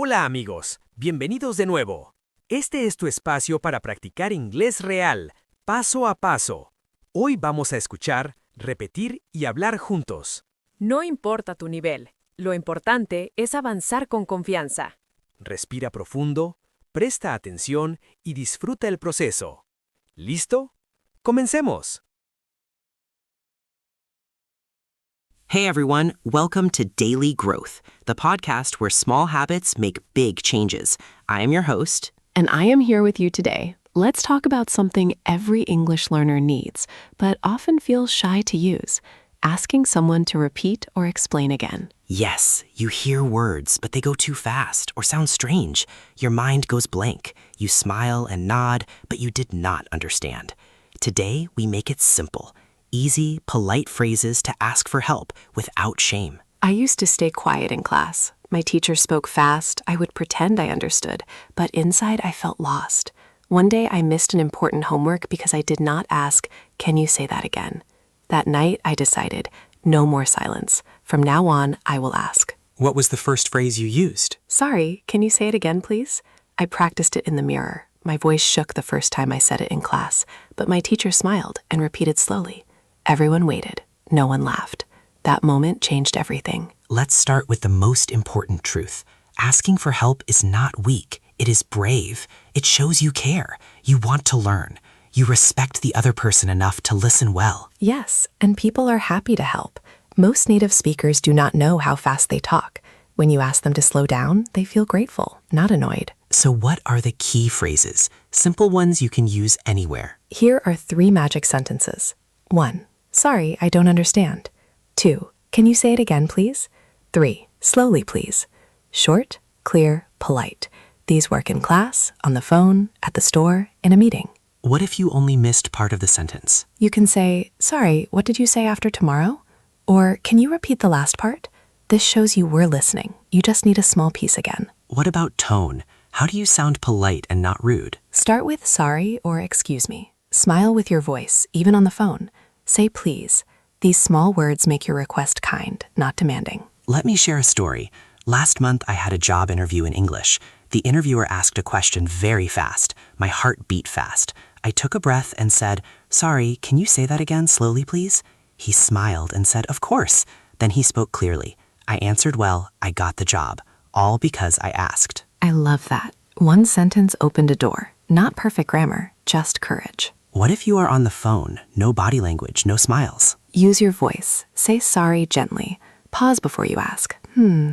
Hola amigos, bienvenidos de nuevo. Este es tu espacio para practicar inglés real, paso a paso. Hoy vamos a escuchar, repetir y hablar juntos. No importa tu nivel, lo importante es avanzar con confianza. Respira profundo, presta atención y disfruta el proceso. ¿Listo? ¡Comencemos! Hey everyone, welcome to Daily Growth, the podcast where small habits make big changes. I am your host. And I am here with you today. Let's talk about something every English learner needs, but often feels shy to use: asking someone to repeat or explain again. Yes, you hear words, but they go too fast or sound strange. Your mind goes blank. You smile and nod, but you did not understand. Today, we make it simple. Easy, polite phrases to ask for help without shame. I used to stay quiet in class. My teacher spoke fast. I would pretend I understood, but inside I felt lost. One day I missed an important homework because I did not ask, "Can you say that again?" That night I decided, no more silence. From now on, I will ask. What was the first phrase you used? Sorry, can you say it again, please? I practiced it in the mirror. My voice shook the first time I said it in class, but my teacher smiled and repeated slowly. Everyone waited. No one laughed. That moment changed everything. Let's start with the most important truth. Asking for help is not weak. It is brave. It shows you care. You want to learn. You respect the other person enough to listen well. Yes, and people are happy to help. Most native speakers do not know how fast they talk. When you ask them to slow down, they feel grateful, not annoyed. So what are the key phrases? Simple ones you can use anywhere. Here are 3 magic sentences. 1. Sorry, I don't understand. 2. Can you say it again, please? 3. Slowly, please. Short, clear, polite. These work in class, on the phone, at the store, in a meeting. What if you only missed part of the sentence? You can say, "Sorry, what did you say after tomorrow?" Or, "Can you repeat the last part?" This shows you were listening. You just need a small piece again. What about tone? How do you sound polite and not rude? Start with sorry or excuse me. Smile with your voice, even on the phone. Say please. These small words make your request kind, not demanding. Let me share a story. Last month, I had a job interview in English. The interviewer asked a question very fast. My heart beat fast. I took a breath and said, "Sorry, can you say that again slowly, please?" He smiled and said, "Of course." Then he spoke clearly. I answered well. I got the job. All because I asked. I love that. One sentence opened a door. Not perfect grammar, just courage. What if you are on the phone? No body language, no smiles. Use your voice. Say sorry gently. Pause before you ask.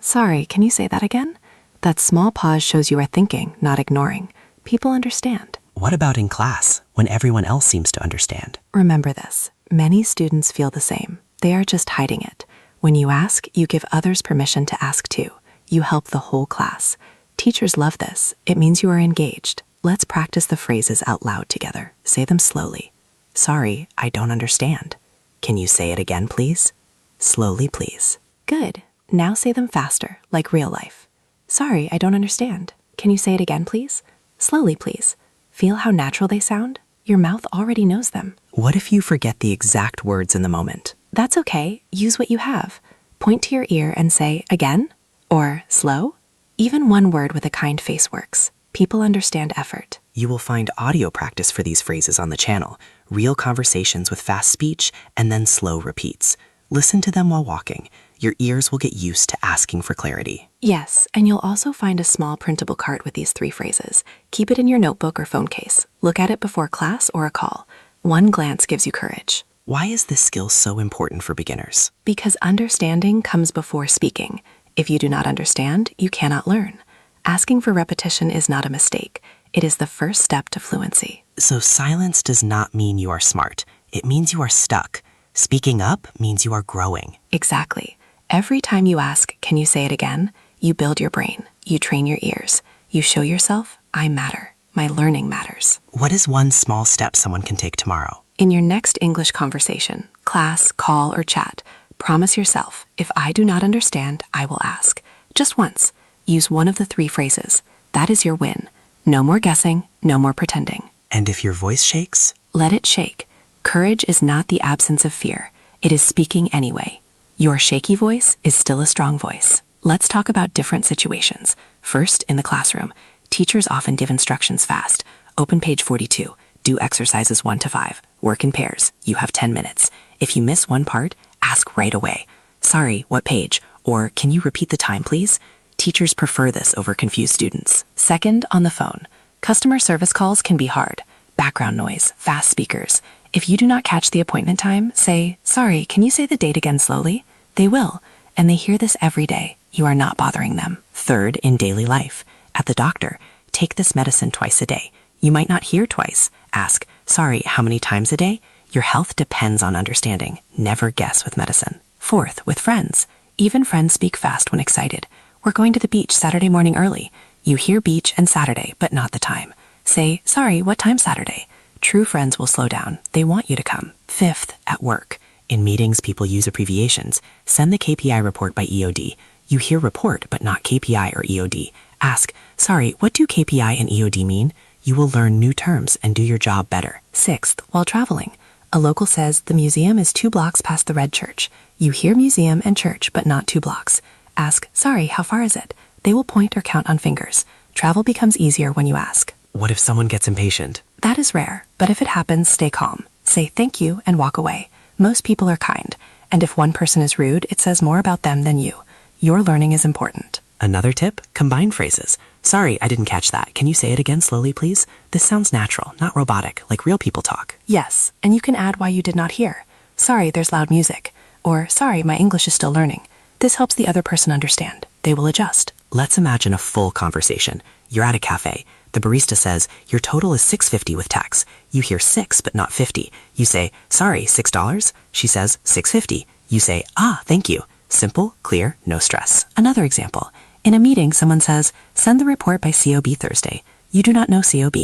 Sorry, can you say that again? That small pause shows you are thinking, not ignoring. People understand. What about in class, when everyone else seems to understand? Remember this. Many students feel the same. They are just hiding it. When you ask, you give others permission to ask too. You help the whole class. Teachers love this. It means you are engaged. Let's practice the phrases out loud together. Say them slowly. Sorry, I don't understand. Can you say it again, please? Slowly, please. Good. Now say them faster, like real life. Sorry, I don't understand. Can you say it again, please? Slowly, please. Feel how natural they sound? Your mouth already knows them. What if you forget the exact words in the moment? That's okay. Use what you have. Point to your ear and say, "Again?" or "Slow?" Even one word with a kind face works. People understand effort. You will find audio practice for these phrases on the channel, real conversations with fast speech, and then slow repeats. Listen to them while walking. Your ears will get used to asking for clarity. Yes, and you'll also find a small printable card with these 3 phrases. Keep it in your notebook or phone case. Look at it before class or a call. One glance gives you courage. Why is this skill so important for beginners? Because understanding comes before speaking. If you do not understand, you cannot learn. Asking for repetition is not a mistake. It is the first step to fluency. So silence does not mean you are smart. It means you are stuck. Speaking up means you are growing. Exactly. Every time you ask, "Can you say it again?" you build your brain. You train your ears. You show yourself, "I matter. My learning matters." What is one small step someone can take tomorrow? In your next English conversation, class, call, or chat, promise yourself, "If I do not understand, I will ask." Just once. Use one of the 3 phrases. That is your win. No more guessing, no more pretending. And if your voice shakes? Let it shake. Courage is not the absence of fear. It is speaking anyway. Your shaky voice is still a strong voice. Let's talk about different situations. First, in the classroom, teachers often give instructions fast. Open page 42. Do exercises 1 to 5. Work in pairs. You have 10 minutes. If you miss one part, ask right away. Sorry, what page? Or can you repeat the time, please? Teachers prefer this over confused students. Second, on the phone. Customer service calls can be hard. Background noise, fast speakers. If you do not catch the appointment time, say, sorry, can you say the date again slowly? They will, and they hear this every day. You are not bothering them. Third, in daily life. At the doctor, take this medicine twice a day. You might not hear twice. Ask, sorry, how many times a day? Your health depends on understanding. Never guess with medicine. Fourth, with friends. Even friends speak fast when excited. We're going to the beach Saturday morning early. You hear beach and Saturday, but not the time. Say, sorry, what time Saturday? True friends will slow down. They want you to come. Fifth, at work. In meetings, people use abbreviations. Send the KPI report by EOD. You hear report, but not KPI or EOD. Ask, sorry, what do KPI and EOD mean? You will learn new terms and do your job better. Sixth, while traveling. A local says the museum is 2 blocks past the red church. You hear museum and church, but not 2 blocks. Ask, sorry, how far is it? They will point or count on fingers. Travel becomes easier when you ask. What if someone gets impatient? That is rare, but if it happens, stay calm. Say thank you and walk away. Most people are kind, and if one person is rude, it says more about them than you. Your learning is important. Another tip, combine phrases. Sorry, I didn't catch that. Can you say it again slowly, please? This sounds natural, not robotic, like real people talk. Yes, and you can add why you did not hear. Sorry, there's loud music. Or, sorry, my English is still learning. This helps the other person understand. They will adjust. Let's imagine a full conversation. You're at a cafe. The barista says, your total is $6.50 with tax. You hear 6 but not 50. You say, sorry, $6? She says, $6.50. You say, thank you. Simple, clear, no stress. Another example. In a meeting, someone says, send the report by COB Thursday. You do not know COB.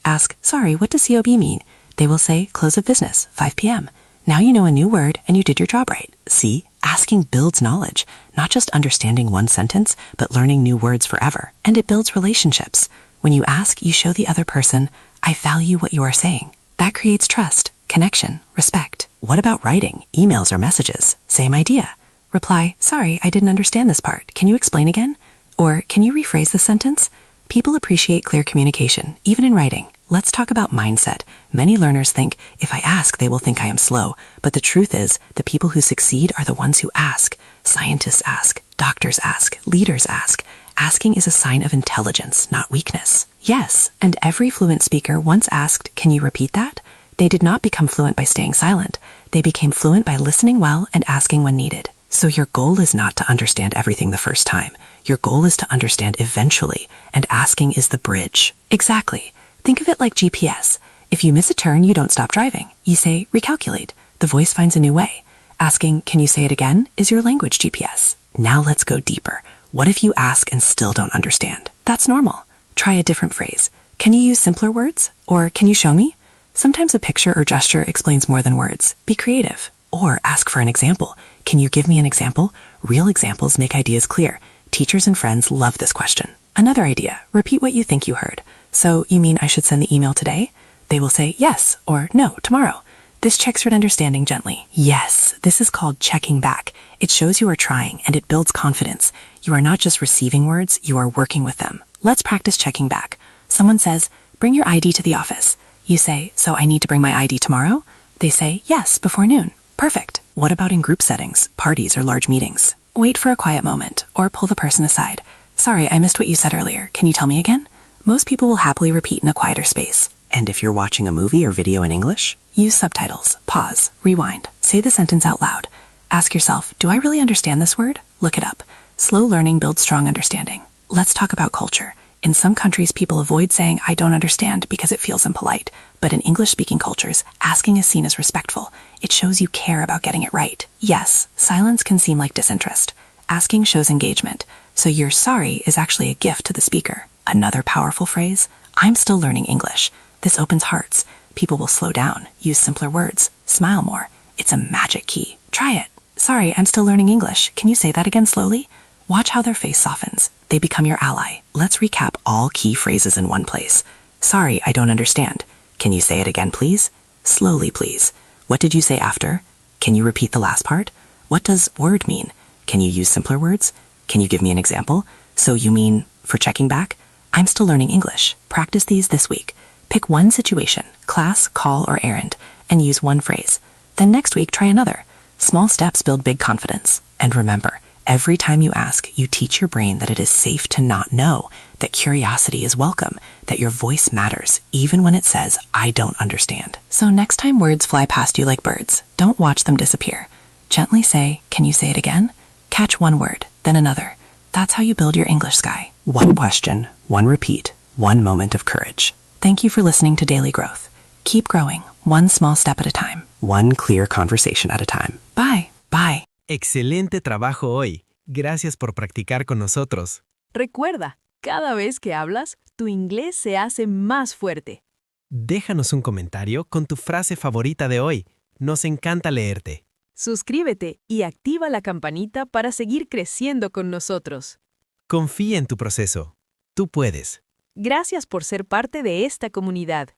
Ask, sorry, what does COB mean? They will say, close of business, 5 p.m. Now you know a new word and you did your job right. See, asking builds knowledge, not just understanding one sentence, but learning new words forever. And it builds relationships. When you ask, you show the other person, I value what you are saying. That creates trust, connection, respect. What about writing, emails, or messages? Same idea. Reply, sorry, I didn't understand this part. Can you explain again? Or, can you rephrase the sentence? People appreciate clear communication, even in writing. Let's talk about mindset. Many learners think, if I ask, they will think I am slow. But the truth is, the people who succeed are the ones who ask. Scientists ask, doctors ask, leaders ask. Asking is a sign of intelligence, not weakness. Yes, and every fluent speaker once asked, can you repeat that? They did not become fluent by staying silent. They became fluent by listening well and asking when needed. So your goal is not to understand everything the first time. Your goal is to understand eventually, and asking is the bridge. Exactly. Think of it like GPS. If you miss a turn, you don't stop driving. You say, recalculate. The voice finds a new way. Asking, can you say it again, is your language GPS. Now let's go deeper. What if you ask and still don't understand? That's normal. Try a different phrase. Can you use simpler words? Or can you show me? Sometimes a picture or gesture explains more than words. Be creative. Or ask for an example. Can you give me an example? Real examples make ideas clear. Teachers and friends love this question. Another idea, repeat what you think you heard. So, you mean I should send the email today? They will say yes or no, tomorrow. This checks your understanding gently. Yes, this is called checking back. It shows you are trying and it builds confidence. You are not just receiving words, you are working with them. Let's practice checking back. Someone says, bring your ID to the office. You say, so I need to bring my ID tomorrow? They say, yes, before noon. Perfect. What about in group settings, parties, or large meetings? Wait for a quiet moment, or pull the person aside. Sorry, I missed what you said earlier. Can you tell me again? Most people will happily repeat in a quieter space. And if you're watching a movie or video in English? Use subtitles, pause, rewind, say the sentence out loud. Ask yourself, do I really understand this word? Look it up. Slow learning builds strong understanding. Let's talk about culture. In some countries, people avoid saying, I don't understand because it feels impolite. But in English-speaking cultures, asking is seen as respectful. It shows you care about getting it right. Yes, silence can seem like disinterest. Asking shows engagement. So your sorry is actually a gift to the speaker. Another powerful phrase, I'm still learning English. This opens hearts. People will slow down, use simpler words, smile more. It's a magic key. Try it. Sorry, I'm still learning English. Can you say that again slowly? Watch how their face softens. They become your ally. Let's recap all key phrases in one place. Sorry, I don't understand. Can you say it again, please? Slowly, please. What did you say after? Can you repeat the last part? What does word mean? Can you use simpler words? Can you give me an example? So you mean For checking back, I'm still learning English. Practice these this week. Pick one situation, class, call, or errand, and use one phrase. Then next week, try another. Small steps build big confidence. And remember, every time you ask, you teach your brain that it is safe to not know, that curiosity is welcome, that your voice matters, even when it says, I don't understand. So next time words fly past you like birds, don't watch them disappear. Gently say, can you say it again? Catch one word, then another. That's how you build your English sky. One question, one repeat, one moment of courage. Thank you for listening to Daily Growth. Keep growing, one small step at a time. One clear conversation at a time. Bye. Bye. Excelente trabajo hoy. Gracias por practicar con nosotros. Recuerda, cada vez que hablas, tu inglés se hace más fuerte. Déjanos un comentario con tu frase favorita de hoy. Nos encanta leerte. Suscríbete y activa la campanita para seguir creciendo con nosotros. Confía en tu proceso. Tú puedes. Gracias por ser parte de esta comunidad.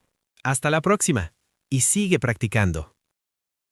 Hasta la próxima. Y sigue practicando.